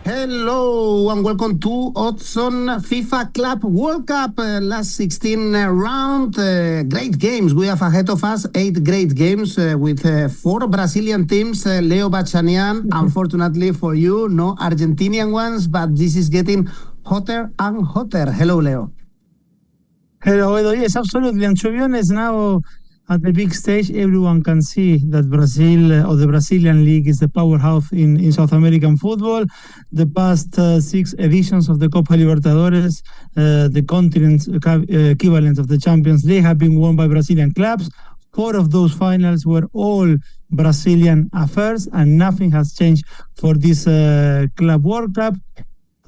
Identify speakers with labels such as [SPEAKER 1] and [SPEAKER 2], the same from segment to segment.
[SPEAKER 1] Hello and welcome to Odds on FIFA Club World Cup last 16 round. Great games. We have ahead of us 8 great games with 4 Brazilian teams. Leo Bachanian, unfortunately for you, no Argentinian ones, but this is getting hotter and hotter. Hello, Leo.
[SPEAKER 2] Hello, Edo. Yes, absolutely. And to be honest, now at the big stage, everyone can see that Brazil or the Brazilian league is the powerhouse in South American football. The past 6 editions of the Copa Libertadores, the continent's equivalent of the champions, they have been won by Brazilian clubs. 4 of those finals were all Brazilian affairs, and nothing has changed for this Club World Cup.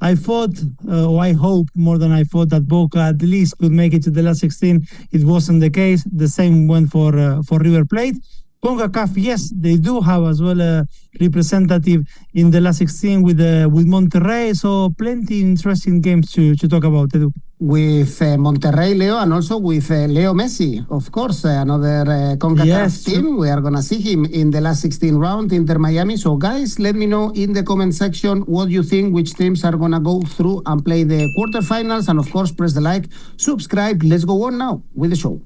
[SPEAKER 2] I thought, or I hope more than I thought, that Boca at least could make it to the last 16. It wasn't the case. The same went for River Plate. CONCACAF, yes, they do have as well a representative in the last 16 with Monterrey. So plenty interesting games to talk about, Edu.
[SPEAKER 1] With Monterrey, Leo, and also with Leo Messi, of course, another CONCACAF team. We are going to see him in the last 16 round, Inter Miami. So, guys, let me know in the comment section what you think, which teams are going to go through and play the quarterfinals. And, of course, press the like, subscribe. Let's go on now with the show.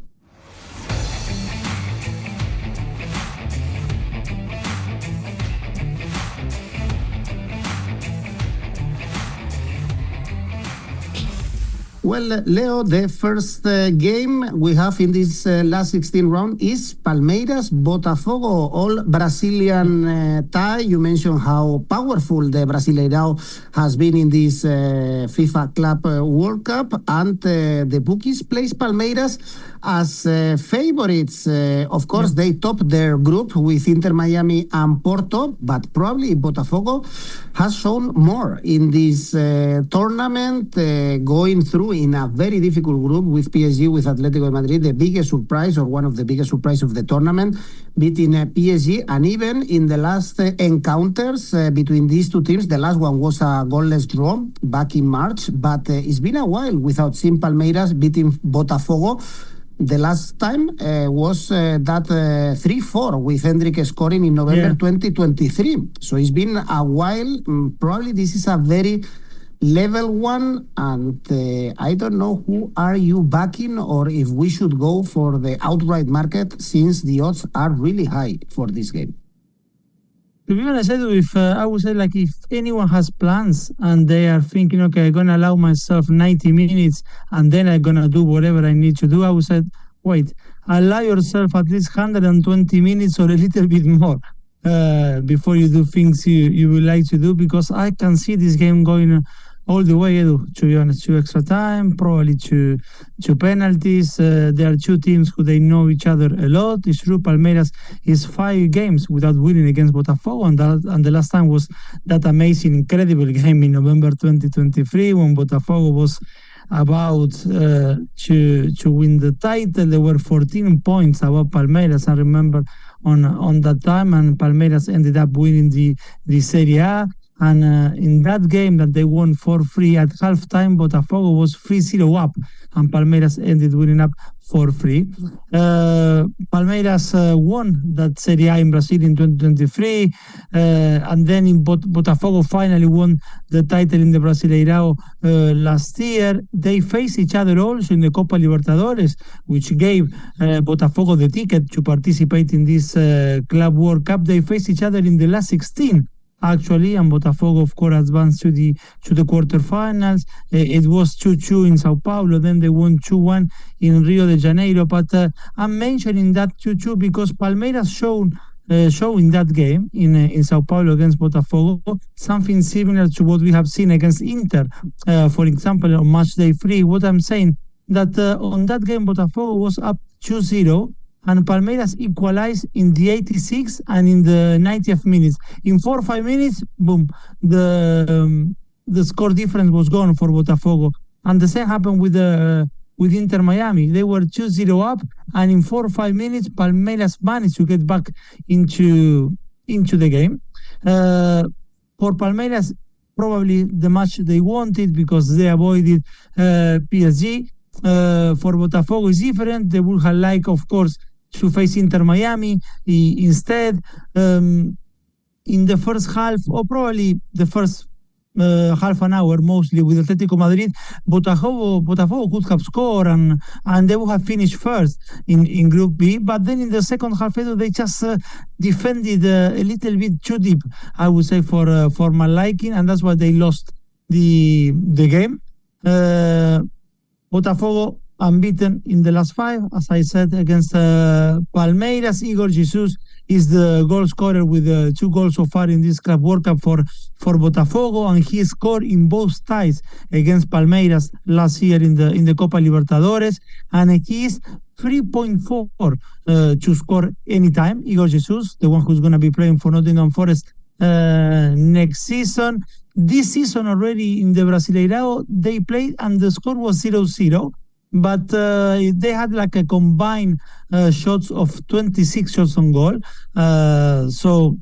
[SPEAKER 1] Well, Leo, the first game we have in this last 16 round is Palmeiras Botafogo, all Brazilian tie. You mentioned how powerful the Brasileirão has been in this FIFA Club World Cup, and the bookies place Palmeiras as favorites. Of course, they top their group with Inter Miami and Porto, but probably Botafogo has shown more in this tournament, going through in a very difficult group with PSG, with Atletico de Madrid, the biggest surprise or one of the biggest surprises of the tournament, beating PSG. And even in the last encounters between these two teams, the last one was a goalless draw back in March, but it's been a while without seeing Palmeiras beating Botafogo. The last time was that 3-4 with Hendrick scoring in November 2023. So it's been a while. Probably this is a very level one, and I don't know who are you backing, or if we should go for the outright market, since the odds are really high for this game.
[SPEAKER 2] To be honest, Edu, if I would say, like, if anyone has plans and they are thinking, okay, I'm going to allow myself 90 minutes and then I'm going to do whatever I need to do, I would say, wait, allow yourself at least 120 minutes or a little bit more before you do things you would like to do, because I can see this game going all the way, Edu, to be honest, to extra time, probably to penalties. There are 2 teams who they know each other a lot. It's true, Palmeiras is 5 games without winning against Botafogo, and the last time was that amazing, incredible game in November 2023 when Botafogo was about to win the title. There were 14 points above Palmeiras, I remember, on that time, and Palmeiras ended up winning the Serie A. And in that game that they won 4-3 at halftime, Botafogo was 3-0 up, and Palmeiras ended winning up 4-3. Palmeiras won that Serie A in Brazil in 2023, and then in Botafogo finally won the title in the Brasileirão last year. They faced each other also in the Copa Libertadores, which gave Botafogo the ticket to participate in this Club World Cup. They faced each other in the last 16. Actually, and Botafogo, of course, advanced to the quarterfinals. It was 2-2 in Sao Paulo. Then they won 2-1 in Rio de Janeiro. But I'm mentioning that 2-2 because Palmeiras showed in that game in Sao Paulo against Botafogo something similar to what we have seen against Inter, for example, on match day 3. What I'm saying, that on that game, Botafogo was up 2-0. And Palmeiras equalized in the 86th and in the 90th minutes. In 4 or 5 minutes, boom, the score difference was gone for Botafogo. And the same happened with Inter Miami. They were 2-0 up, and in 4 or 5 minutes, Palmeiras managed to get back into the game. For Palmeiras, probably the match they wanted because they avoided PSG. For Botafogo is different. They would have liked, of course, to face Inter Miami instead. In the first half, or probably the first half an hour mostly with Atletico Madrid, Botafogo could have scored and they would have finished first in Group B. But then in the second half, Edu, they just defended a little bit too deep, I would say, for my liking, and that's why they lost the game. Botafogo unbeaten in the last 5, as I said, against Palmeiras. 𝐬𝐭𝐴 is the goal scorer with 2 goals so far in this Club World Cup for Botafogo, and he scored in both ties against Palmeiras last year in the Copa Libertadores, and he is 3.4 to score anytime. 𝐬𝐭𝐴, the one who's going to be playing for Nottingham Forest next season. This season already in the Brasileirão, they played and the score was 0-0. But they had like a combined shots of 26 shots on goal. So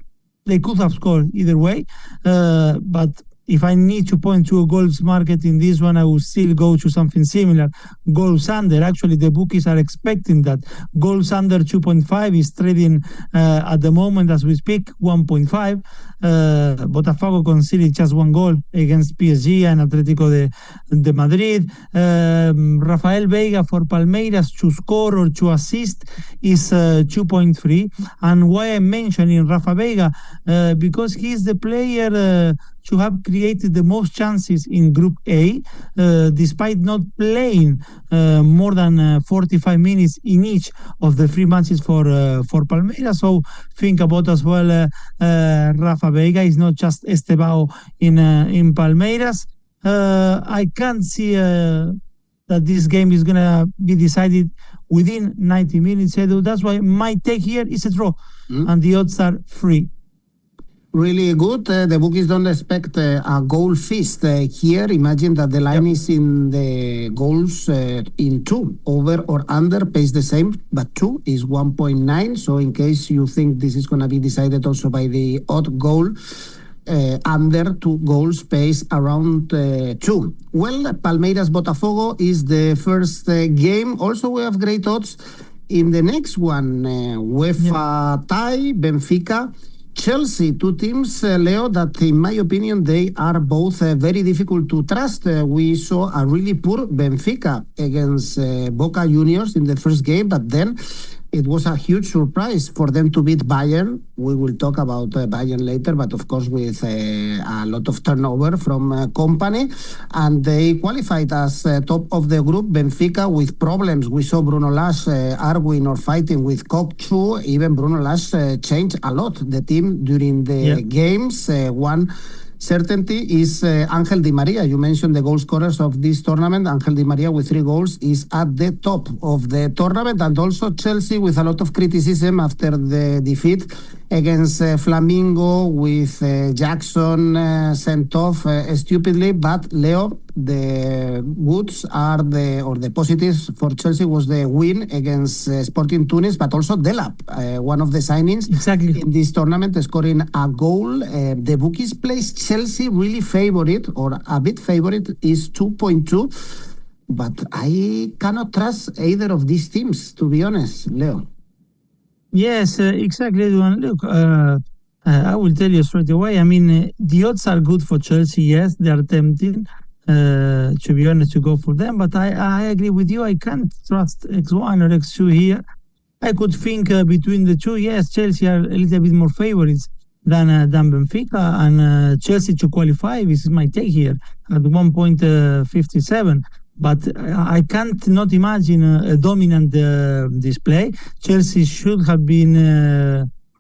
[SPEAKER 2] they could have scored either way. But if I need to point to a goals market in this one, I will still go to something similar. Goals under. Actually, the bookies are expecting that. Goals under 2.5 is trading at the moment as we speak, 1.5. Botafogo conceded just 1 goal against PSG and Atletico de Madrid. Rafael Veiga for Palmeiras to score or to assist is 2.3. And why I'm mentioning Rafa Veiga? Because he's the player to have created the most chances in Group A, despite not playing more than 45 minutes in each of the 3 matches for Palmeiras. So think about as well Rafa Veiga is not just 𝗀𝗵𝗍𝗀 in Palmeiras. I can't see that this game is going to be decided within 90 minutes. Edu. That's why my take here is a draw, and the odds are 3.
[SPEAKER 1] Really good. The bookies don't expect a goal feast here. Imagine that the line is in the goals in 2. Over or under pays the same, but 2 is 1.9. So in case you think this is going to be decided also by the odd goal, under 2 goals pays around 2. Well, Palmeiras Botafogo is the first game. Also, we have great odds in the next one. UEFA tie, Benfica, Chelsea, 2 teams, Leo, that in my opinion, they are both very difficult to trust. We saw a really poor Benfica against Boca Juniors in the first game, but then it was a huge surprise for them to beat Bayern. We will talk about Bayern later, but of course with a lot of turnover from company. And they qualified as top of the group. Benfica with problems. We saw Bruno Lage arguing or fighting with 𝐋𝐞𝐿. Even Bruno Lage changed a lot the team during the games. One certainty is Ángel Di María. You mentioned the goal scorers of this tournament. Ángel Di María with 3 goals is at the top of the tournament, and also Chelsea with a lot of criticism after the defeat against Flamengo with Jackson sent off stupidly. But Leo, the goods are the positives for Chelsea was the win against Sporting Tunis, but also 𝗀𝗏, one of the signings in this tournament, scoring a goal. The bookies place Chelsea really favorite, or a bit favorite, is 2.2. But I cannot trust either of these teams, to be honest, Leo.
[SPEAKER 2] Yes, exactly. Look, I will tell you straight away. I mean, the odds are good for Chelsea. Yes, they are tempting, to be honest, to go for them. But I agree with you. I can't trust 𝑋1 or 𝑋2 here. I could think between the two. Yes, Chelsea are a little bit more favorites than Benfica, and Chelsea to qualify. This is my take here at 1.57. But I can't not imagine a dominant display. Chelsea should have been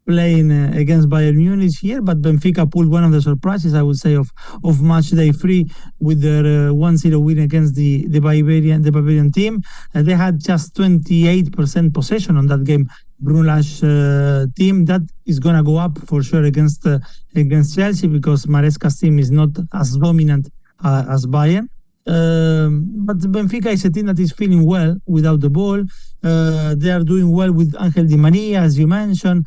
[SPEAKER 2] playing against Bayern Munich here, but Benfica pulled one of the surprises, I would say, of match day 3 with their 1-0 win against the Bavarian team. They had just 28% possession on that game. Bruno Lage team that is gonna go up for sure against Chelsea, because Maresca's team is not as dominant as Bayern. But Benfica is a team that is feeling well without the ball. They are doing well with Ángel Di María, as you mentioned.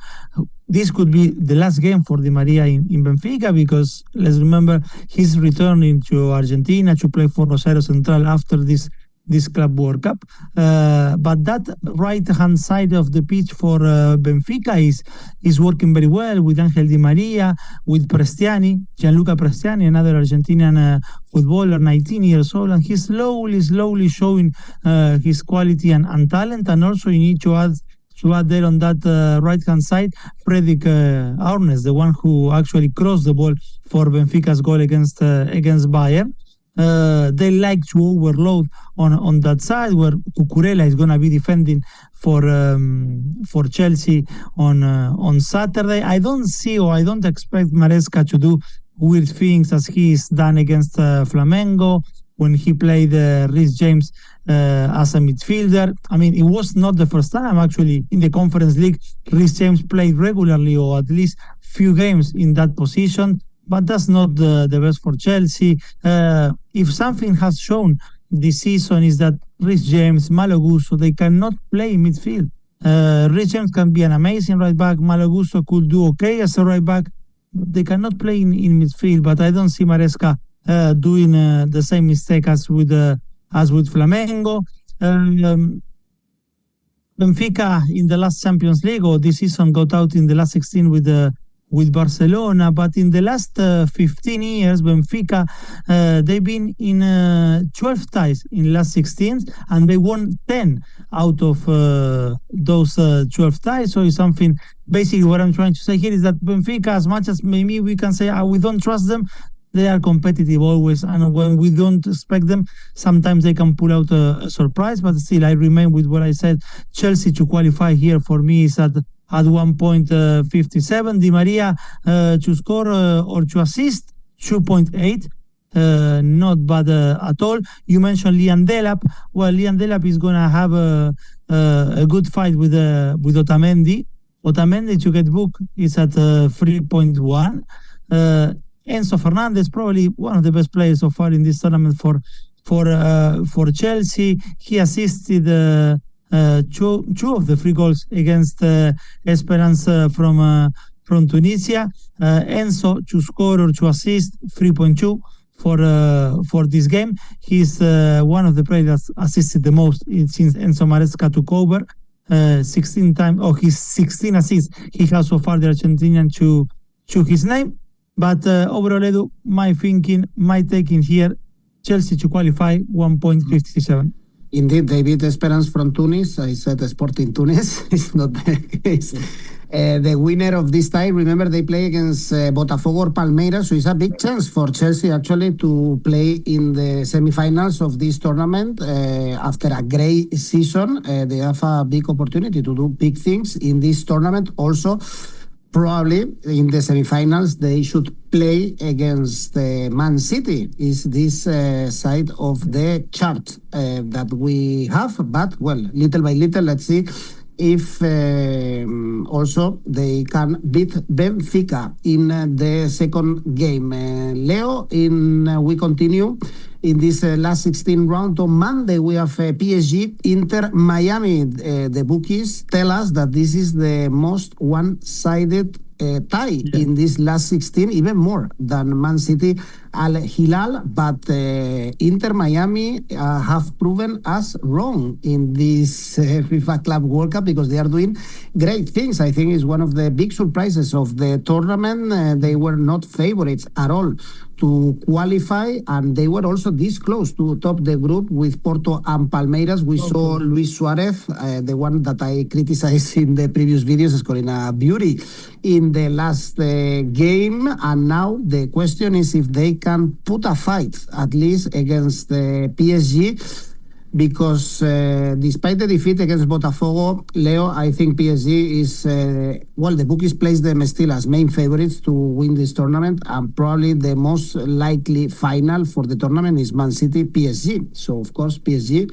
[SPEAKER 2] This could be the last game for Di María in Benfica, because let's remember he's returning to Argentina to play for Rosario Central after this this Club World Cup. But that right-hand side of the pitch for Benfica is working very well with Ángel Di María, with Gianluca Prestiani, another Argentinian footballer, 19 years old, and he's slowly showing his quality and talent. And also you need to add there on that right-hand side, Fredrik Arnes, the one who actually crossed the ball for Benfica's goal against Bayern. They like to overload on that side where 𝐿𝐭𝐴 is going to be defending for Chelsea on Saturday. I don't expect Maresca to do weird things as he's done against Flamengo when he played Reece James as a midfielder. I mean, it was not the first time actually in the Conference League Reece James played regularly or at least few games in that position. But that's not the best for Chelsea. If something has shown this season is that Reece James, Malo Gusto, they cannot play in midfield. Reece James can be an amazing right back. Malo Gusto could do okay as a right back. They cannot play in midfield. But I don't see Maresca doing the same mistake as with Flamengo. Benfica in the last Champions League or this season got out in the last 16 with Barcelona, but in the last 15 years, Benfica, they've been in 12 ties in last 16, and they won 10 out of those 12 ties. So it's something, basically what I'm trying to say here is that Benfica, as much as maybe we can say we don't trust them, they are competitive always, and when we don't expect them, sometimes they can pull out a surprise. But still, I remain with what I said. Chelsea to qualify here for me is at 1.57. Di Maria to score or to assist 2.8. Not bad at all. You mentioned Liam Delap. Well, Liam Delap is going to have a good fight with Otamendi. Otamendi to get booked is at 3.1. Enzo Fernandez, probably one of the best players so far in this tournament for Chelsea. He assisted two of the 3 goals against Esperance from Tunisia. Enzo to score or to assist 3.2 for this game. He's one of the players that assisted the most since Enzo Maresca took over. 16 times, his 16 assists he has so far, the Argentinian to his name. But overall, Edu, my taking here, Chelsea to qualify 1.57.
[SPEAKER 1] Indeed, David Esperance from Tunis. I said Sporting Tunis. It's not the case. The winner of this tie, remember, they play against Botafogo or Palmeiras, so it's a big chance for Chelsea actually to play in the semifinals of this tournament. After a great season, they have a big opportunity to do big things in this tournament. Also, probably in the semifinals, they should play against Man City. Is this side of the chart that we have? But, well, little by little, let's see if also they can beat Benfica in the second game. Leo, we continue in this last 16 round. On Monday, we have PSG, Inter, Miami. The bookies tell us that this is the most one-sided tie in this last 16, even more than Man City, Al-Hilal. But Inter Miami have proven us wrong in this FIFA Club World Cup because they are doing great things. I think it's one of the big surprises of the tournament. They were not favorites at all to qualify, and they were also this close to top the group with Porto and Palmeiras. We saw Luis Suarez, the one that I criticized in the previous videos, scoring a beauty in the last game. And now the question is if they can put a fight at least against the PSG, because despite the defeat against Botafogo, Leo, I think PSG is, the bookies place them still as main favorites to win this tournament, and probably the most likely final for the tournament is Man City PSG. So, of course, PSG,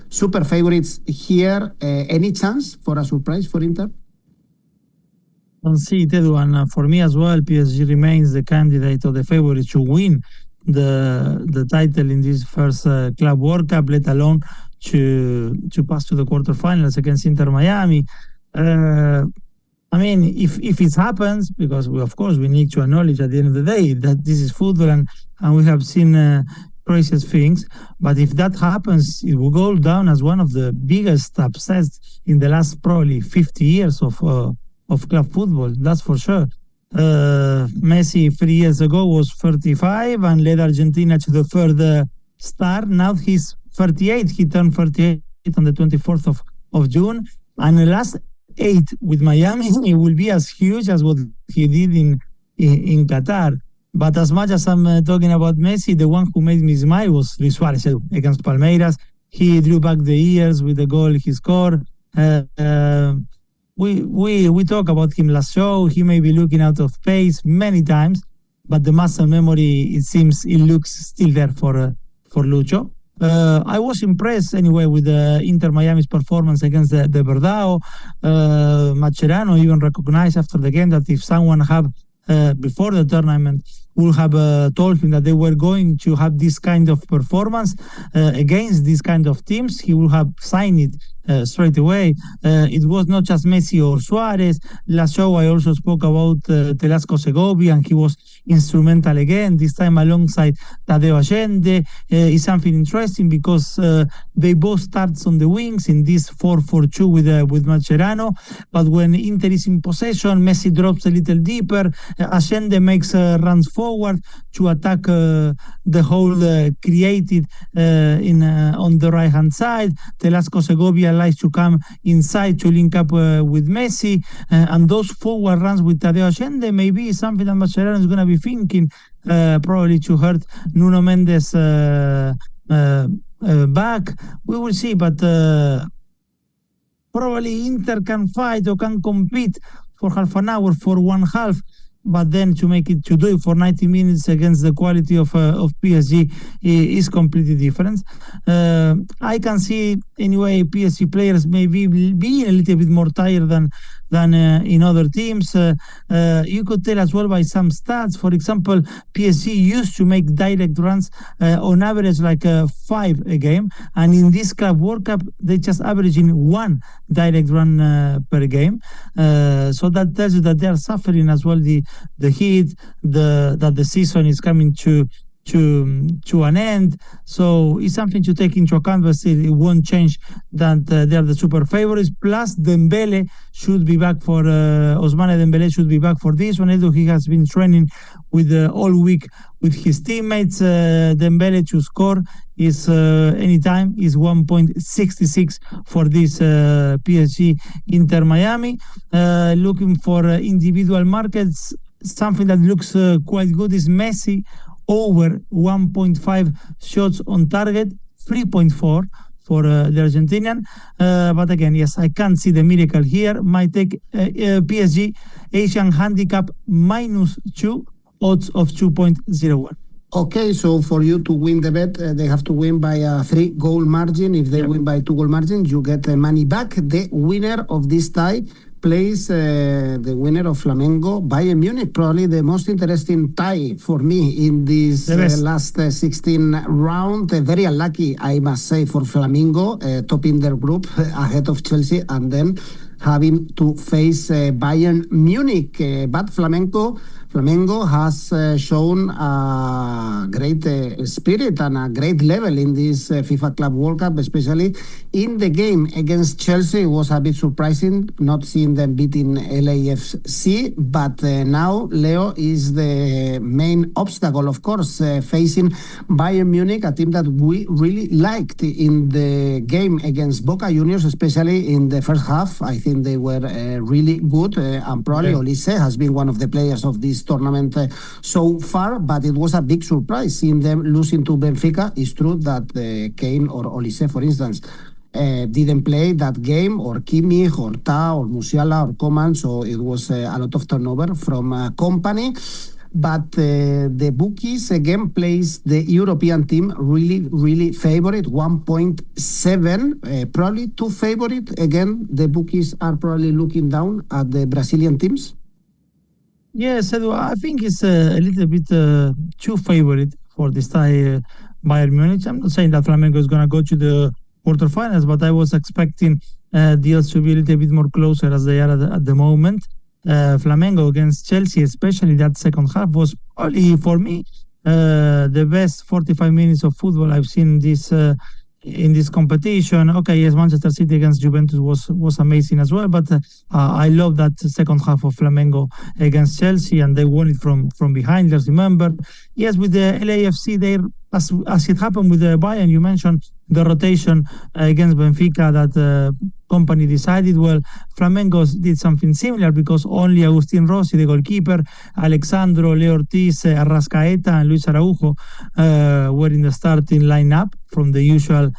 [SPEAKER 1] super favorites here. Any chance for a surprise for Inter?
[SPEAKER 2] Don't see it, Edu, and for me as well, PSG remains the candidate or the favorite to win the title in this first Club World Cup, let alone to pass to the quarterfinals against Inter Miami. I mean, if it happens, because we need to acknowledge at the end of the day that this is football, and we have seen craziest things. But if that happens, it will go down as one of the biggest upsets in the last probably 50 years of club football. That's for sure. Messi 3 years ago was 35 and led Argentina to the third star. Now he's 38. He turned 38 on the 24th of June. And the last 8 with Miami, it will be as huge as what he did in Qatar. But as much as I'm talking about Messi, the one who made me smile was Luis Suarez against Palmeiras. He drew back the years with the goal he scored. We talk about him last show. He may be looking out of pace many times, but the muscle memory, it seems, it looks still there for Lucho. I was impressed anyway with Inter Miami's performance against the 𝗀𝗲𝗏𝗀. Mascherano even recognized after the game that if someone had before the tournament would have told him that they were going to have this kind of performance against these kind of teams, he would have signed it straight away. It was not just Messi or Suarez. Last show I also spoke about 𝗀𝗏𝗀𝐻, and he was instrumental again, this time alongside 𝗪𝗏𝗪𝗀. It's something interesting because they both start on the wings in this 4-4-2 with Mascherano, but when Inter is in possession, Messi drops a little deeper, Allende makes runs forward to attack the hole created on the right hand side. 𝗀𝗏𝗀𝐻 likes to come inside to link up with Messi, and those forward runs with 𝗪𝗏𝗪𝗀 maybe something that Mascherano is going to be thinking, probably to hurt Nuno Mendes back. We will see, but probably Inter can fight or can compete for half an hour, for one half, but then to do it for 90 minutes against the quality of PSG is completely different. I can see anyway PSG players maybe being a little bit more tired than in other teams. You could tell as well by some stats. For example, PSG used to make direct runs on average like 5 a game, and in this Club World Cup they just averaging 1 direct run per game. So that tells you that they are suffering as well the heat, that the season is coming to an end. So it's something to take into account, but still it won't change that they are the super favorites. Plus Dembele should be back for Ousmane Dembele should be back for this one. Although he has been training with all week with his teammates. Dembele to score is anytime is 1.66 for this PSG Inter Miami. Looking for individual markets, something that looks quite good is Messi over 1.5 shots on target, 3.4 for the Argentinian. But again, yes, I can't see the miracle here. Might take PSG Asian handicap -2, odds of 2.01.
[SPEAKER 1] Okay, so for you to win the bet, they have to win by a 3-goal margin. If they win by 2-goal margin, you get money back. The winner of this tie plays the winner of Flamengo, Bayern Munich, probably the most interesting tie for me in this last 16 round. Very unlucky, I must say, for Flamengo, topping their group ahead of Chelsea, and then having to face Bayern Munich. But Flamengo has shown a great spirit and a great level in this FIFA Club World Cup, especially in the game against Chelsea. It was a bit surprising not seeing them beating LAFC, but now Leo is the main obstacle, of course, facing Bayern Munich, a team that we really liked in the game against Boca Juniors, especially in the first half. I think they were really good, and probably 𝐬𝐭𝐚𝐲 has been one of the players of this tournament so far, but it was a big surprise seeing them losing to Benfica. It's true that Kane or 𝐬𝐭𝐚𝐲, for instance, didn't play that game, or 𝗍𝐿𝐼, or 𝗀, or Musiala, or Coman, so it was a lot of turnover from Kompany. But the bookies again plays the European team really favorite, 1.7, probably too favorite. Again, the bookies are probably looking down at the Brazilian teams.
[SPEAKER 2] Yes, Edu, I think it's a little bit too favorite for this tie, Bayern Munich. I'm not saying that Flamengo is going to go to the quarterfinals, but I was expecting deals to be a little bit more closer as they are at the moment. Flamengo against Chelsea, especially that second half, was probably for me the best 45 minutes of football I've seen this in this competition. Okay, yes, Manchester City against Juventus was amazing as well, but I love that second half of Flamengo against Chelsea, and they won it from behind. Let's remember, yes, with the LAFC, they as it happened with the Bayern, you mentioned the rotation against Benfica that company decided. Well, Flamengo did something similar because only Agustín Rossi, the goalkeeper, Alexandro, Leo Ortiz, Arrascaeta, and Luis Araujo were in the starting lineup from the usual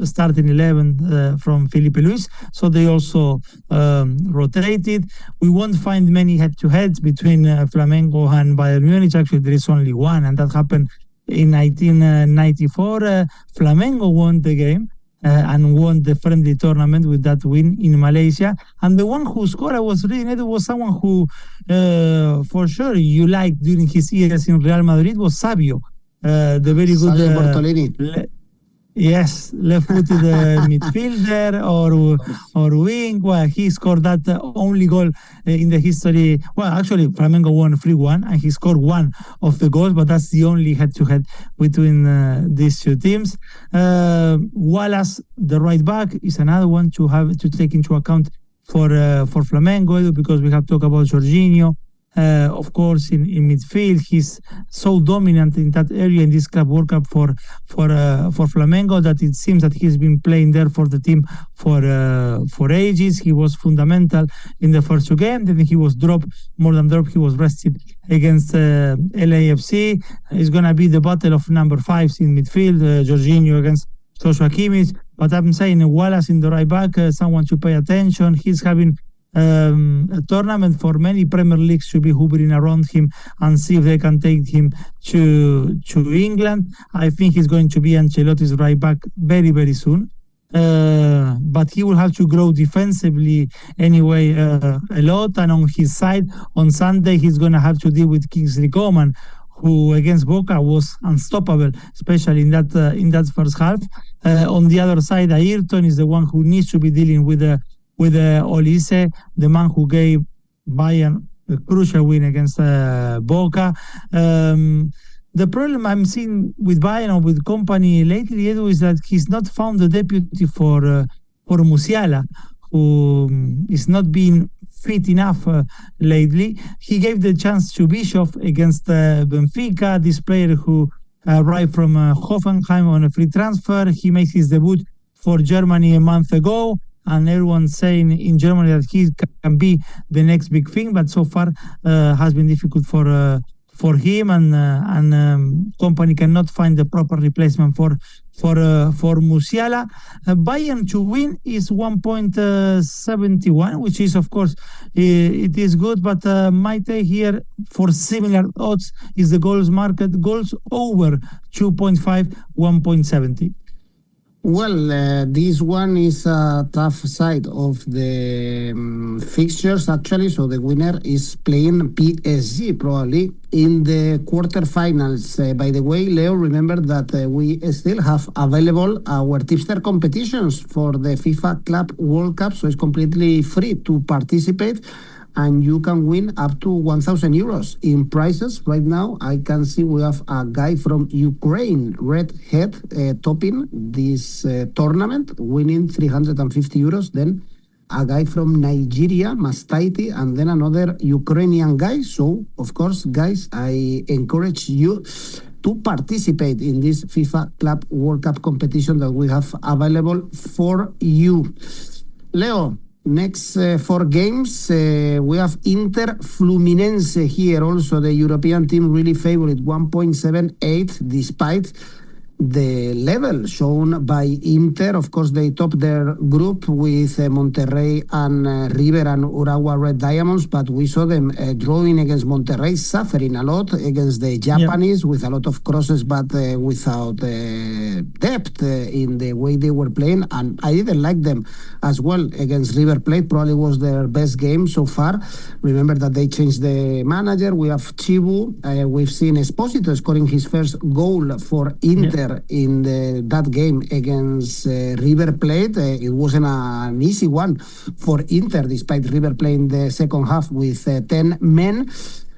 [SPEAKER 2] starting 11 from Felipe Luis. So they also rotated. We won't find many head-to-heads between Flamengo and Bayern Munich. Actually, there is only one, and that happened in 1994. Flamengo won the game and won the friendly tournament with that win in Malaysia. And the one who scored, I was reading it, was someone who, for sure, you liked during his years in Real Madrid, was Savio, the very good
[SPEAKER 1] Bortolini.
[SPEAKER 2] Yes, left-footed midfielder or wing. Well, he scored that only goal in the history. Well, actually, Flamengo won 3-1, and he scored one of the goals, but that's the only head-to-head between these two teams. Wallace, the right back, is another one to have to take into account for Flamengo, because we have talked about Jorginho. Of course, in midfield, he's so dominant in that area in this Club World Cup for Flamengo that it seems that he's been playing there for the team for ages. He was fundamental in the first two games. Then he was more than dropped. He was rested against LAFC. It's gonna be the battle of number 5s in midfield. Jorginho against Joshua Kimmich. But I'm saying Wallace in the right back, someone to pay attention. He's having a tournament for many Premier Leagues should be hovering around him and see if they can take him to England. I think he's going to be Ancelotti's right back very, very soon. But he will have to grow defensively anyway a lot. And on his side, on Sunday, he's going to have to deal with 𝐿𝐿𝐴 Coman, who against Boca was unstoppable, especially in that first half. On the other side, Ayrton is the one who needs to be dealing with Olise, the man who gave Bayern a crucial win against Boca. The problem I'm seeing with Bayern or with company lately, Edu, is that he's not found a deputy for Musiala, who is not being fit enough lately. He gave the chance to Bischoff against Benfica, this player who arrived from Hoffenheim on a free transfer. He made his debut for Germany a month ago, and everyone's saying in Germany that he can be the next big thing, but so far has been difficult for him, and company cannot find the proper replacement for Musiala. Bayern to win is 1.71, which is, of course, it is good, but my take here for similar odds is the goals market, goals over 2.5, 1.70.
[SPEAKER 1] Well, this one is a tough side of the fixtures, actually. So the winner is playing PSG, probably, in the quarterfinals. By the way, Leo, remember that we still have available our tipster competitions for the FIFA Club World Cup. So it's completely free to participate, and you can win up to 1,000 euros in prizes. Right now, I can see we have a guy from Ukraine, Red Head, topping this tournament, winning 350 euros. Then a guy from Nigeria, Mastaiti, and then another Ukrainian guy. So, of course, guys, I encourage you to participate in this FIFA Club World Cup competition that we have available for you. Leo, next 4 games, we have Inter Fluminense here. Also, the European team really favored 1.78, despite the level shown by Inter. Of course, they top their group with Monterrey and River and Urawa Red Diamonds, but we saw them drawing against Monterrey, suffering a lot against the Japanese, with a lot of crosses, but without depth in the way they were playing. And I didn't like them as well against River Plate. Probably was their best game so far. Remember that they changed the manager. We have Chibu. We've seen Esposito scoring his first goal for Inter in that game against River Plate. It wasn't an easy one for Inter, despite River playing the second half with 10 men.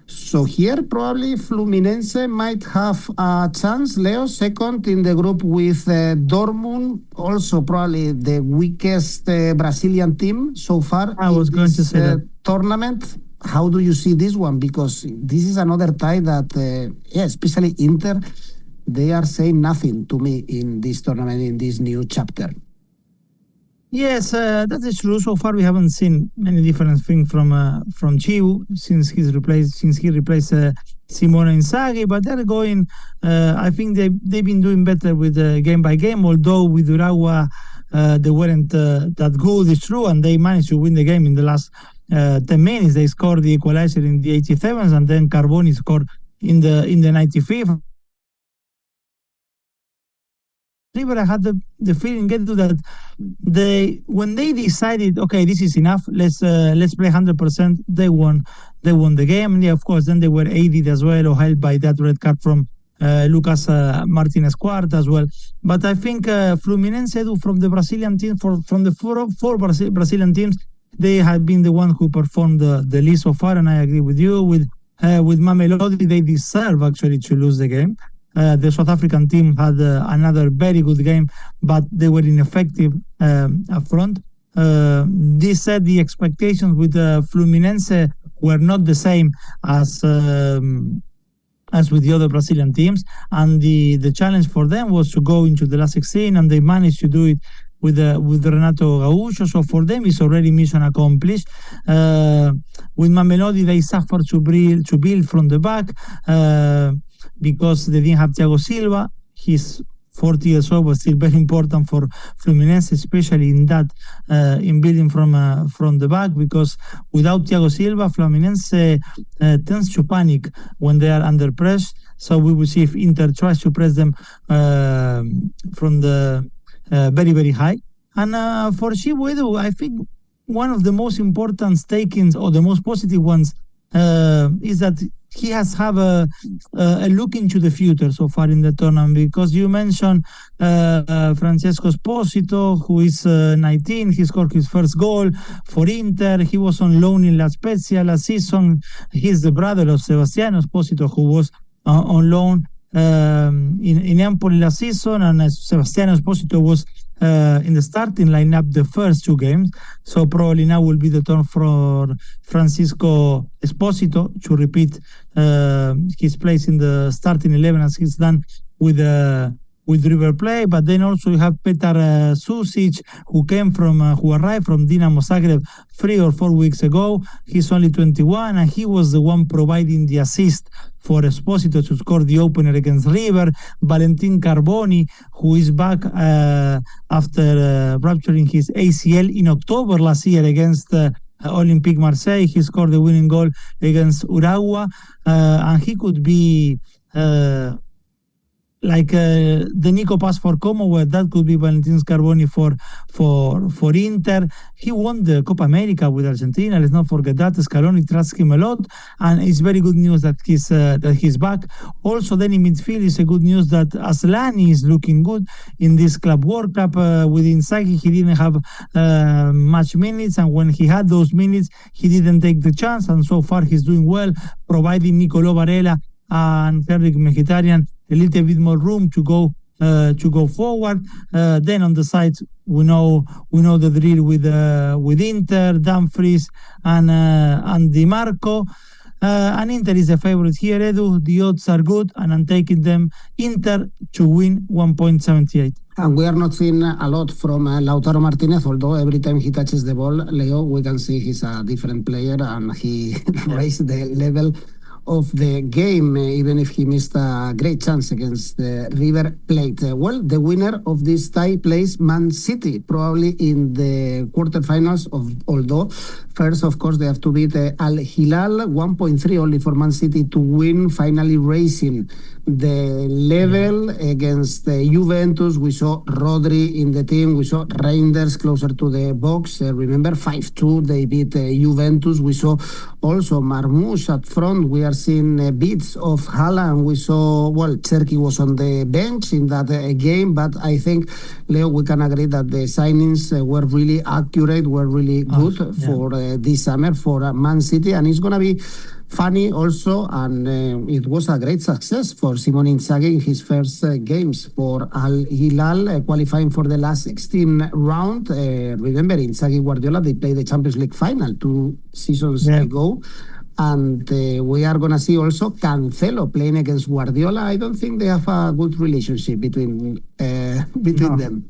[SPEAKER 1] So here probably Fluminense might have a chance. Leo, second in the group with Dortmund, also probably the weakest Brazilian team so far
[SPEAKER 2] I was going to say that.
[SPEAKER 1] tournament. How do you see this one? Because this is another tie that, especially Inter, they are saying nothing to me in this tournament, in this new chapter.
[SPEAKER 2] Yes, that is true. So far, we haven't seen many different things from 𝐬𝐭𝐴 since he replaced Simone Inzaghi. But they're going. I think they've been doing better with game by game. Although with 𝐸𝐴, they weren't that good. It's true, and they managed to win the game in the last 10 minutes. They scored the equalizer in the 87th, and then Carboni scored in the 95th. River, I had the feeling that when they decided, okay, this is enough, let's play 100%. They won the game, and of course then they were aided as well or helped by that red card from Lucas Martinez Cuart as well. But I think Fluminense, from the Brazilian team, from the four Brazilian teams, they have been the one who performed the least so far, and I agree with you. With Mamelodi, they deserve actually to lose the game. The South African team had another very good game, but they were ineffective up front. This said, the expectations with Fluminense were not the same as with the other Brazilian teams, and the challenge for them was to go into the last 16, and they managed to do it with Renato Gaúcho. So for them, it's already mission accomplished. With Mamelodi, they suffered to build from the back. Because they didn't have Thiago Silva. He's 40 years old, but still very important for Fluminense, especially in building from the back, because without Thiago Silva, Fluminense tends to panic when they are under press. So we will see if Inter tries to press them from the very, very high. And for 𝐬𝐴, I think one of the most important takings, or the most positive ones, is that he has have a look into the future so far in the tournament, because you mentioned Francesco Esposito, who is 19. He scored his first goal for Inter. He was on loan in 𝐴 last season. He's the brother of Sebastiano Esposito, who was on loan in Empoli last season, and Sebastiano Esposito was in the starting lineup the first two games. So probably now will be the turn for Francisco Esposito to repeat his place in the starting 11 as he's done with River Plate. But then also you have Petar Susic, who arrived from Dinamo Zagreb 3 or 4 weeks ago. He's only 21, and he was the one providing the assist for Esposito to score the opener against River. Valentin Carboni, who is back after rupturing his ACL in October last year against Olympique Marseille. He scored the winning goal against 𝐸𝐴, and he could be like the Nico pass for Como, where that could be Valentin Carboni for Inter. He won the Copa America with Argentina. Let's not forget that. Scaloni trusts him a lot, and it's very good news that he's back. Also, then in midfield, it's a good news that Asllani is looking good in this Club World Cup. With Inzaghi, he didn't have much minutes, and when he had those minutes, he didn't take the chance. And so far, he's doing well, providing Nicolo Varela and Henrik Mkhitaryan a little bit more room to go forward. Then on the sides, we know the drill with Inter, Dumfries and Di Marco. And Inter is a favorite here, Edu. The odds are good, and I'm taking them Inter to win 1.78.
[SPEAKER 1] And we are not seeing a lot from Lautaro Martinez, although every time he touches the ball, Leo, we can see he's a different player, and he raised the level of the game, even if he missed a great chance against River Plate. Well, the winner of this tie plays Man City, probably in the quarterfinals, although first, of course, they have to beat Al-Hilal. 1.3 only for Man City to win, finally raising the level against Juventus. We saw Rodri in the team. We saw Reinders closer to the box. Remember, 5-2, they beat Juventus. We saw also Marmoush at front. We are seeing bits of Haaland. We saw, 𝗀𝗀 was on the bench in that game, but I think, Leo, we can agree that the signings were really accurate, were really good for this summer for Man City, and it's going to be funny also, and it was a great success for Simone Inzaghi in his first games for Al-Hilal, qualifying for the last 16 round. Remember, Inzaghi Guardiola, they played the Champions League final 2 seasons ago. And we are going to see also Cancelo playing against Guardiola. I don't think they have a good relationship between them.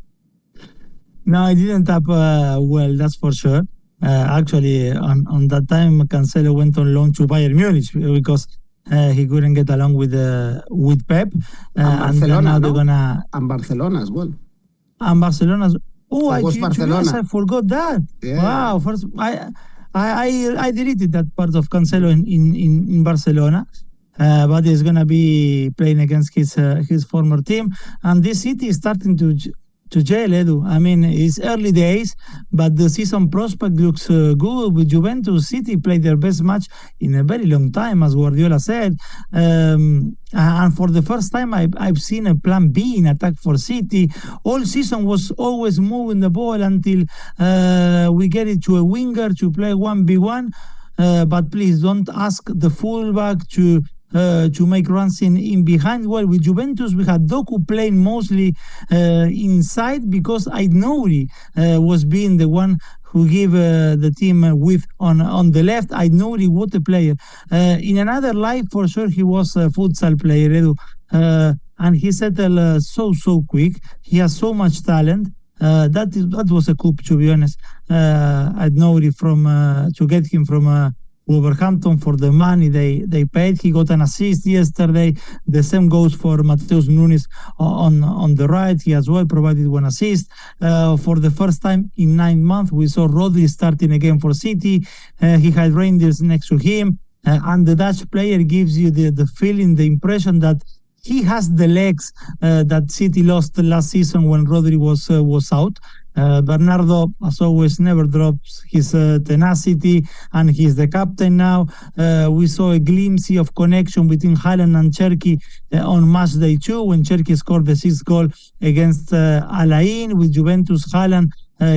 [SPEAKER 2] No, it didn't tap well, that's for sure. Actually, on that time, Cancelo went on loan to Bayern Munich because he couldn't get along with Pep.
[SPEAKER 1] And Barcelona,
[SPEAKER 2] now they're gonna
[SPEAKER 1] and Barcelona as well.
[SPEAKER 2] And Barcelona. Oh, I forgot that.
[SPEAKER 1] Yeah.
[SPEAKER 2] Wow, first I deleted that part of Cancelo in Barcelona. But he's gonna be playing against his former team, and this city is starting to gel, Edu. I mean, it's early days, but the season prospect looks good. With Juventus, City played their best match in a very long time, as Guardiola said. And for the first time, I've seen a plan B in attack for City. All season was always moving the ball until we get it to a winger to play 1v1. But please don't ask the fullback to make runs in behind. Well, with Juventus, we had Doku playing mostly inside because Aït-Nouri was being the one who gave the team width on the left. Aït-Nouri, what a player. In another life, for sure, he was a futsal player, Edu. And he settled so quick. He has so much talent. That was a coup, to be honest. Aït-Nouri to get him from Wolverhampton for the money they paid. He got an assist yesterday. The same goes for Mateus Nunes on the right. He as well provided 1 assist. For the first time in 9 months, we saw Rodri starting again for City. He had Rangers next to him. And the Dutch player gives you the feeling, the impression that he has the legs that City lost last season when Rodri was out. Bernardo, as always, never drops his tenacity, and he's the captain now. We saw a glimpse of connection between Haaland and 𝐬𝐭𝐴 on match day 2 when 𝐬𝐭𝐴 scored the 6th goal against Al-Ain. With Juventus, Haaland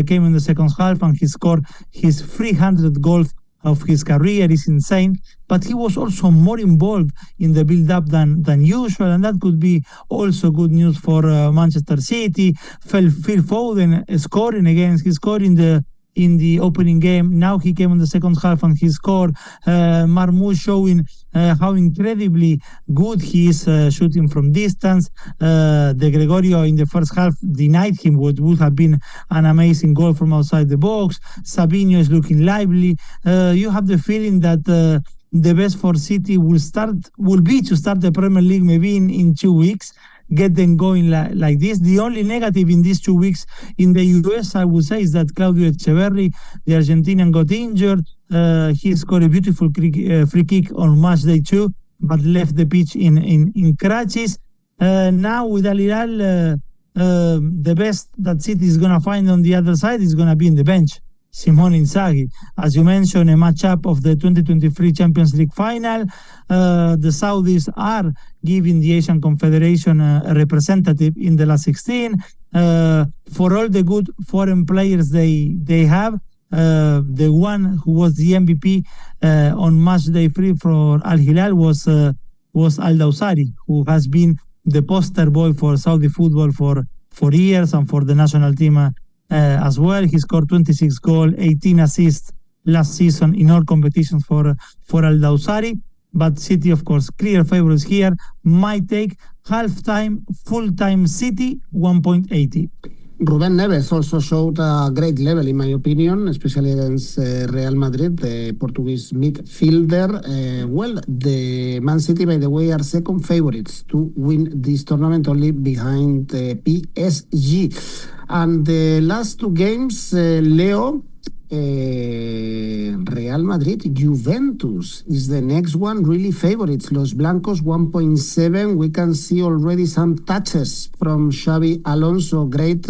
[SPEAKER 2] came in the second half and he scored his 300th goal of his career. Is insane, but he was also more involved in the build-up than usual, and that could be also good news for Manchester City. Phil Foden scoring again. He scored in the opening game. Now he came in the second half and he scored. Marmoush showing how incredibly good he is shooting from distance. De Gregorio in the first half denied him what would have been an amazing goal from outside the box. Sabinho is looking lively. You have the feeling that the best for City will be to start the Premier League maybe in 2 weeks. Get them going like this. The only negative in these 2 weeks in the US, I would say, is that 𝐿𝐵𝐿𝐴, the Argentinian, got injured. He scored a beautiful free kick on match day 2, but left the pitch in crutches. Now with Al-Hilal, the best that City is going to find on the other side is going to be in the bench. Simone Inzaghi, as you mentioned, a matchup of the 2023 Champions League final. The Saudis are giving the Asian Confederation a representative in the last 16. For all the good foreign players they have, the one who was the MVP on match day 3 for Al-Hilal was Al-Dawsari, who has been the poster boy for Saudi football for years and for the national team as well. He scored 26 goals, 18 assists last season in all competitions for Al-Dawsari. But City, of course, clear favorites here. My take, half-time, full-time City, 1.80.
[SPEAKER 1] Rubén Neves also showed a great level, in my opinion, especially against Real Madrid, the Portuguese midfielder. Well, the Man City, by the way, are second favorites to win this tournament, only behind PSG. And the last 2 games, Leo, Real Madrid, Juventus is the next one, really favorites. Los Blancos 1.7. We can see already some touches from Xabi Alonso. Great,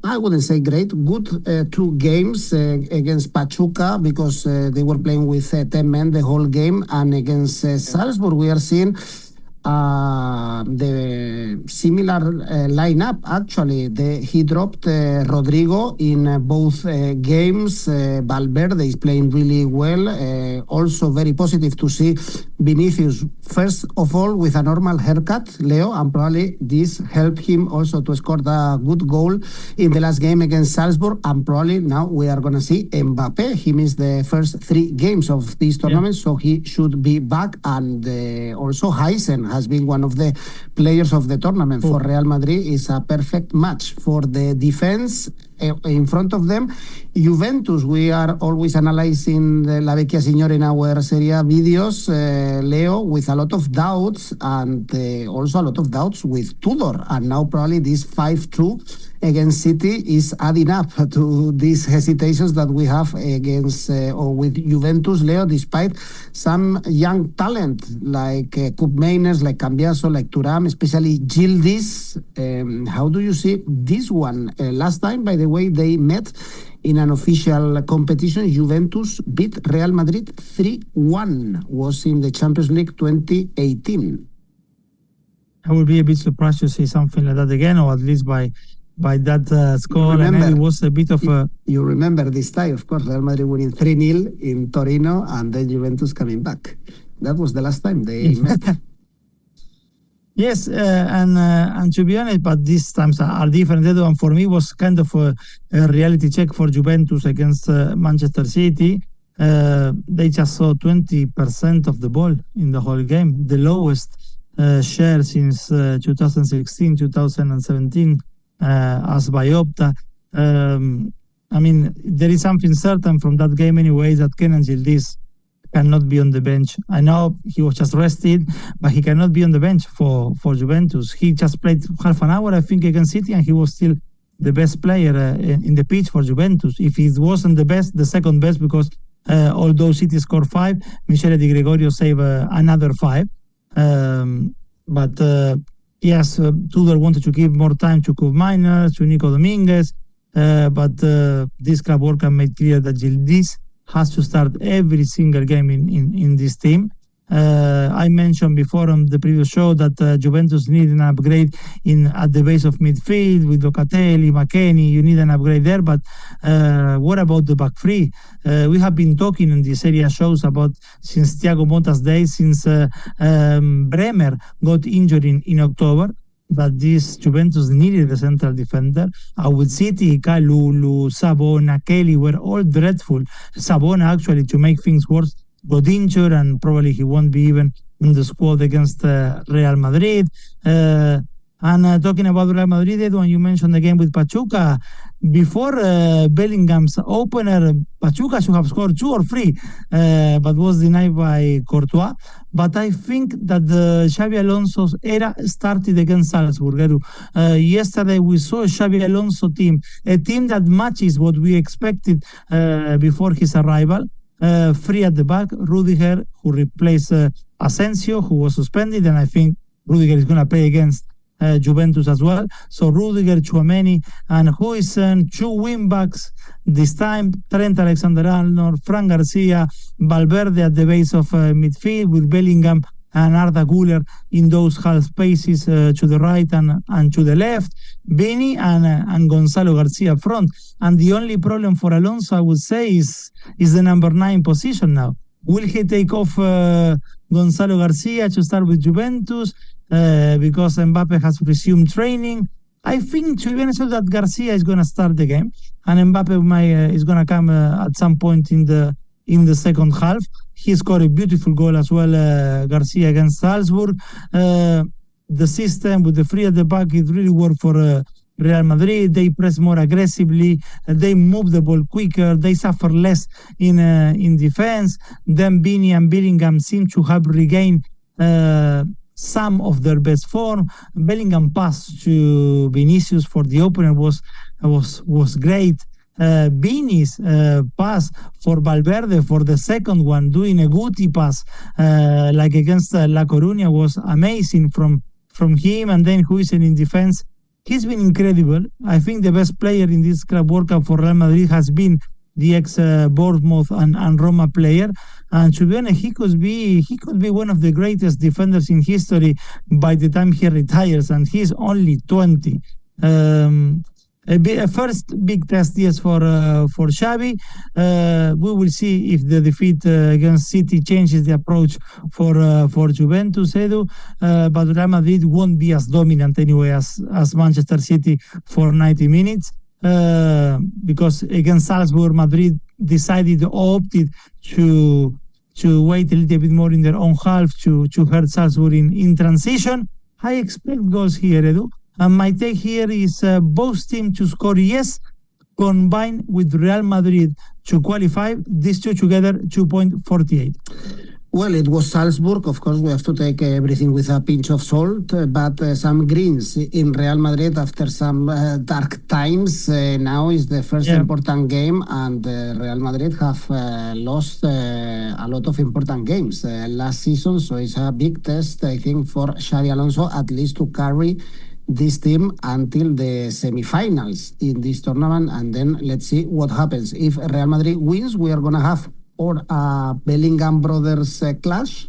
[SPEAKER 1] I wouldn't say great, good 2 games against Pachuca because they were playing with 10 men the whole game. And against Salzburg, we are seeing the similar lineup, actually. He dropped Rodrigo in both games. Valverde is playing really well. Also very positive to see Vinicius, first of all, with a normal haircut, Leo, and probably this helped him also to score a good goal in the last game against Salzburg. And probably now we are going to see Mbappe. He missed the first 3 games of this tournament, so he should be back. And also 𝐿𝐴𝐧𝐧𝐽 has been one of the players of the tournament for Real Madrid. Is a perfect match for the defense in front of them. Juventus, we are always analyzing the 𝐬𝐵𝐺𝐴 señor in our Serie A videos, Leo, with a lot of doubts, and also a lot of doubts with Tudor. And now probably this 5-2 against City is adding up to these hesitations that we have against or with Juventus, Leo, despite some young talent like �𝐿𝐴𝐧𝐽, like 𝗵𝐵𝐵𝐺𝐴, like Thuram, especially 𝐬𝐿𝐴𝐧𝐽. How do you see this one? Last time, by the way, they met in an official competition. Juventus beat Real Madrid 3-1. Was in the Champions League 2018.
[SPEAKER 2] I would be a bit surprised to see something like that again, or at least by that score.
[SPEAKER 1] Remember,
[SPEAKER 2] and it was a bit of a...
[SPEAKER 1] You remember this time, of course, Real Madrid winning 3-0 in Torino, and then Juventus coming back. That was the last time they met.
[SPEAKER 2] Yes, and to be honest, but these times are different. That one for me was kind of a reality check for Juventus against Manchester City. They just saw 20% of the ball in the whole game, the lowest share since 2016, 2017, as by Opta. I mean, there is something certain from that game anyway, that 𝐿𝐴𝐧𝐽 cannot be on the bench. I know he was just rested, but he cannot be on the bench for Juventus. He just played half an hour, I think, against City, and he was still the best player in the pitch for Juventus. If he wasn't the best, the second best, because although City scored 5, Michele Di Gregorio saved another 5. But yes, Tudor wanted to give more time to 𝐿𝐴𝐧𝐽, to Nico Dominguez, but this Club World Cup made clear that Yildiz has to start every single game in this team. I mentioned before on the previous show that Juventus need an upgrade at the base of midfield with Locatelli, McKennie. You need an upgrade there, but what about the back three? We have been talking in these area shows about since Thiago Motta's days, since Bremer got injured in October, that this Juventus needed a central defender. With City, Kalulu, Sabona, Kelly were all dreadful. Sabona, actually, to make things worse, got injured, and probably he won't be even in the squad against Real Madrid. And talking about Real Madrid, when you mentioned the game with Pachuca, before Bellingham's opener, Pachuca should have scored 2 or 3, but was denied by Courtois. But I think that the Xabi Alonso's era started against Salzburg. Yesterday we saw a Xabi Alonso team, a team that matches what we expected before his arrival. 3 at the back, Rudiger, who replaced Asensio, who was suspended, and I think Rudiger is going to play against Juventus as well. So Rudiger, 𝐿𝐴𝐽, and 𝐿𝐴𝐽, 2 wing-backs this time, Trent Alexander-Arnold, Fran Garcia, Valverde at the base of midfield with Bellingham and Arda Güler in those half spaces to the right and to the left, Vini and Gonzalo Garcia front. And the only problem for Alonso, I would say, is the number 9 position now. Will he take off Gonzalo Garcia to start with Juventus because Mbappe has resumed training? I think, to be honest, that Garcia is going to start the game, and Mbappe is going to come at some point in the second half. He scored a beautiful goal as well, Garcia, against Salzburg. The system with the 3 at the back, it really worked for Real Madrid. They press more aggressively, they move the ball quicker, they suffer less in defense. Then Vini and Bellingham seem to have regained some of their best form. Bellingham pass to Vinicius for the opener was great. Vini's pass for Valverde for the second one, doing a Guti pass like against La Coruña, was amazing from him. And then 𝐿𝐴𝐽 in defense, he's been incredible. I think the best player in this Club World Cup for Real Madrid has been the ex-Bournemouth and Roma player. And to be honest, he could be one of the greatest defenders in history by the time he retires, and he's only 20. A first big test, yes, for Xavi. We will see if the defeat against City changes the approach for Juventus, Edu. But Real Madrid won't be as dominant anyway as Manchester City for 90 minutes. Because against Salzburg, Madrid decided or opted to wait a little bit more in their own half to hurt Salzburg in transition. I expect goals here, Edu. And my take here is both teams to score, yes, combined with Real Madrid to qualify. These two together, 2.48.
[SPEAKER 1] Well, it was Salzburg. Of course, we have to take everything with a pinch of salt, but some greens in Real Madrid after some dark times. Now is the first important game, and Real Madrid have lost a lot of important games last season, so it's a big test, I think, for Xabi Alonso, at least to carry this team until the semi-finals in this tournament, and then let's see what happens. If Real Madrid wins, we are going to have or a Bellingham brothers clash,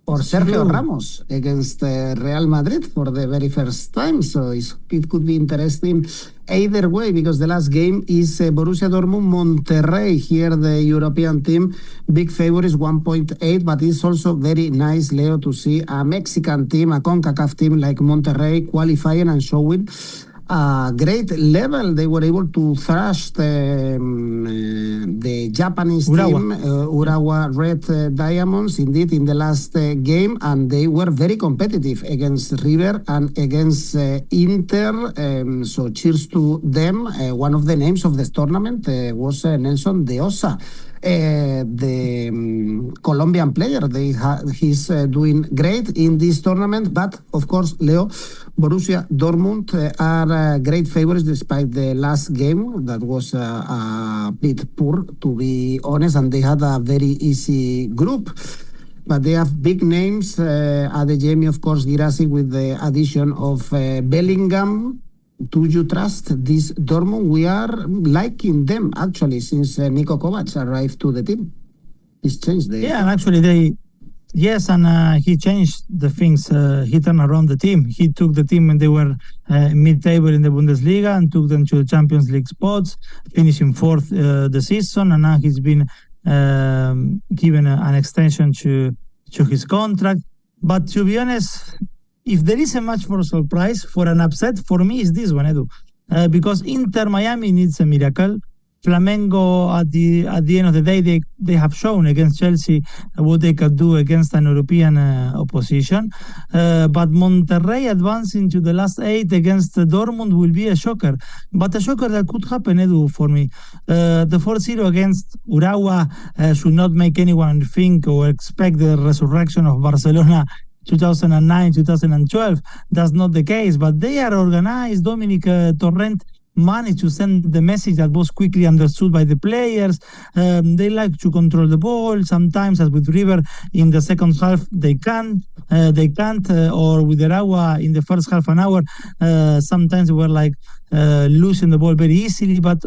[SPEAKER 1] or Sergio Ramos against Real Madrid for the very first time. So it could be interesting either way, because the last game is Borussia Dortmund Monterrey. Here the European team, big favorite is 1.8, but it's also very nice, Leo, to see a Mexican team, a CONCACAF team like Monterrey qualifying and showing a great level. They were able to thrash the Japanese team, Urawa Red Diamonds, indeed, in the last game, and they were very competitive against River and against Inter. So cheers to them. One of the names of this tournament was Nelson de Osa, the Colombian player. He's doing great in this tournament, but of course, Leo, Borussia Dortmund are great favorites despite the last game that was a bit poor, to be honest, and they had a very easy group. But they have big names, Adeyemi, of course, Guirassy, with the addition of Bellingham. Do you trust this Dortmund? We are liking them, actually, since 𝐿𝐿𝐴𝐵𝐻 arrived to the team. He's changed the...
[SPEAKER 2] Yeah, and actually he changed the things. He turned around the team. He took the team when they were mid-table in the Bundesliga and took them to the Champions League spots, finishing fourth the season, and now he's been given an extension to his contract. But to be honest, if there is a match for surprise, for an upset, for me is this one, Edu. Because Inter Miami needs a miracle. Flamengo, at the end of the day, they have shown against Chelsea what they could do against an European opposition. But Monterrey advancing to the last 8 against Dortmund will be a shocker. But a shocker that could happen, Edu, for me. The 4-0 against Urawa should not make anyone think or expect the resurrection of Barcelona 2009, 2012. That's not the case, but they are organized. Dominic Torrent managed to send the message that was quickly understood by the players. They like to control the ball. Sometimes, as with River, in the second half, they can't, or with Urawa in the first half an hour, sometimes they were like losing the ball very easily. But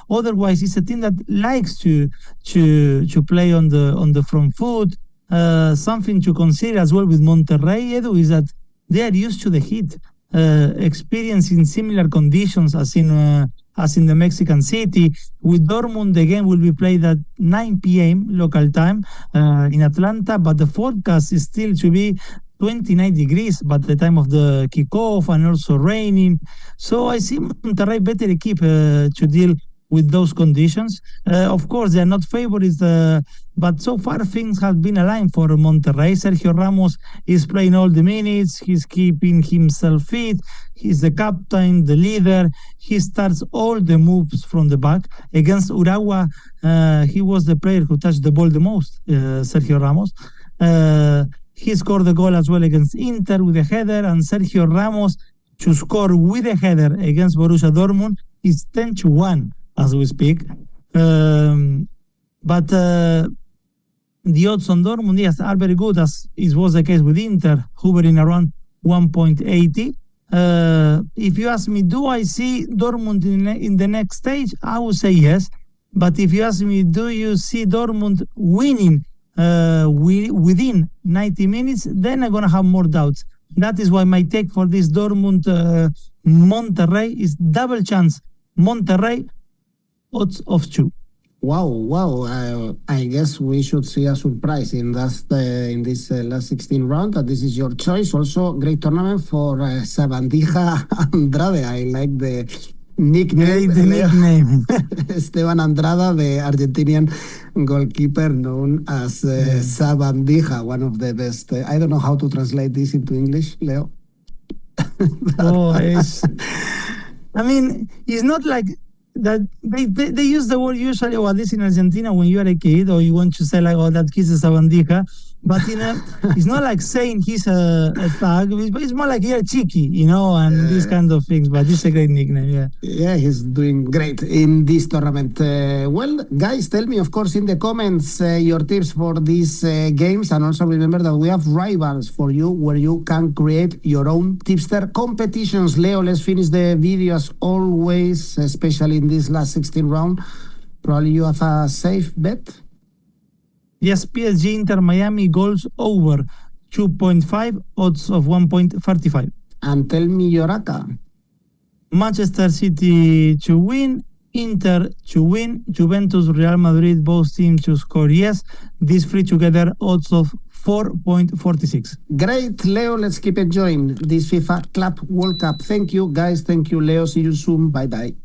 [SPEAKER 2] otherwise, it's a team that likes to play on the front foot. Something to consider as well with Monterrey, Edu, is that they are used to the heat, experiencing similar conditions as in the Mexican city. With Dortmund, the game will be played at 9 p.m. local time in Atlanta, but the forecast is still to be 29 degrees by the time of the kickoff, and also raining. So I see Monterrey better equipped to deal with those conditions. Of course, they are not favorites, but so far things have been aligned for Monterrey. Sergio Ramos is playing all the minutes. He's keeping himself fit. He's the captain, the leader. He starts all the moves from the back. Against Urawa, he was the player who touched the ball the most, Sergio Ramos. He scored the goal as well against Inter with a header, and Sergio Ramos to score with a header against Borussia Dortmund is 10-1 as we speak. But the odds on Dortmund, yes, are very good, as it was the case with Inter, hovering around 1.80. If you ask me, do I see Dortmund in the next stage? I would say yes. But if you ask me, do you see Dortmund winning within 90 minutes, then I'm going to have more doubts. That is why my take for this Dortmund Monterrey is double chance. Monterrey, odds of 2.
[SPEAKER 1] Wow. I guess we should see a surprise in in this last 16 round. This is your choice. Also, great tournament for Sabandija Andrade. I like the nickname. Esteban Andrada, the Argentinian goalkeeper known as Sabandija, one of the best. I don't know how to translate this into English, Leo.
[SPEAKER 2] I mean, it's not like that they use the word usually, or at least in Argentina, when you are a kid or you want to say like, oh, that kid is Sabandija, but it's not like saying he's a thug. It's more like you're cheeky, and these kind of things. But it's a great nickname,
[SPEAKER 1] yeah, he's doing great in this tournament. Well, guys, tell me, of course, in the comments your tips for these games, and also remember that we have rivals for you where you can create your own tipster competitions. Leo, let's finish the video as always, especially in this last 16 round. Probably you have a safe bet.
[SPEAKER 2] Yes, PSG Inter Miami goals over 2.5, odds of 1.35.
[SPEAKER 1] And tell me your ACCA.
[SPEAKER 2] Manchester City to win, Inter to win, Juventus, Real Madrid, both teams to score yes. These three together, odds of 4.46.
[SPEAKER 1] Great, Leo. Let's keep enjoying this FIFA Club World Cup. Thank you, guys. Thank you, Leo. See you soon. Bye-bye.